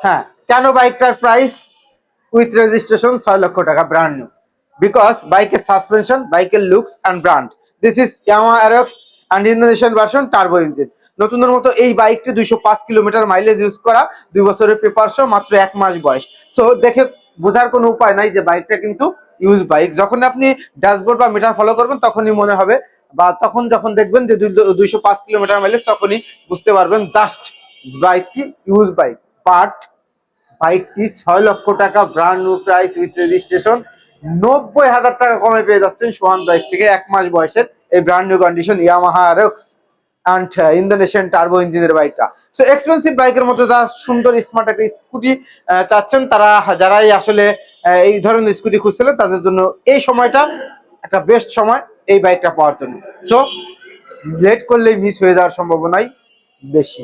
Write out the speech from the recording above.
হ্যাঁ, কেন বাইকটার প্রাইস উইথ রেজিস্ট্রেশন 6 লক্ষ টাকা ব্র্যান্ড নিউ? বিকজ বাইকের সাসপেনশন, বাইকের looks and brand, this is Yamaha Aerox and Indonesian version turbo engine. নতুনের মতো এই বাইকটি 205 কিলোমিটার মাইলেজ ইউজ করা, 2 বছরের পেপার শো, মাত্র 1 মাস বয়স। সো দেখে বোঝার কোনো উপায় নাই যে বাইকটা কিন্তু ইউজ বাইক। যখন আপনি ড্যাশবোর্ড বা মিটার ফলো করবেন তখনই মনে হবে, বা তখন যখন দেখবেন যে 205 কিলোমিটার মাইলেজ, তখনই বুঝতে পারবেন জাস্ট বাইকটি ইউজ বাইক। বাট বাইকটি 6 লক্ষ টাকা brand new price with registration, 90,000 টাকা কমে পেয়ে যাচ্ছেন সোহান বাইক থেকে। 1 মাস বয়সের এই brand new condition Yamaha rocks and Indonesian turbo ইঞ্জিনের বাইকটা। সো এক্সপেন্সিভ বাইকের মধ্যে যা সুন্দর স্মার্ট একটা স্কুটি চাচ্ছেন, তারা যারাই আসলে এই ধরনের স্কুটি খুঁজছিলেন, তাদের জন্য এই সময়টা একটা বেস্ট সময় এই বাইকটা পাওয়ার জন্য। সো লেট করলেই মিস হয়ে যাওয়ার সম্ভাবনাই বেশি।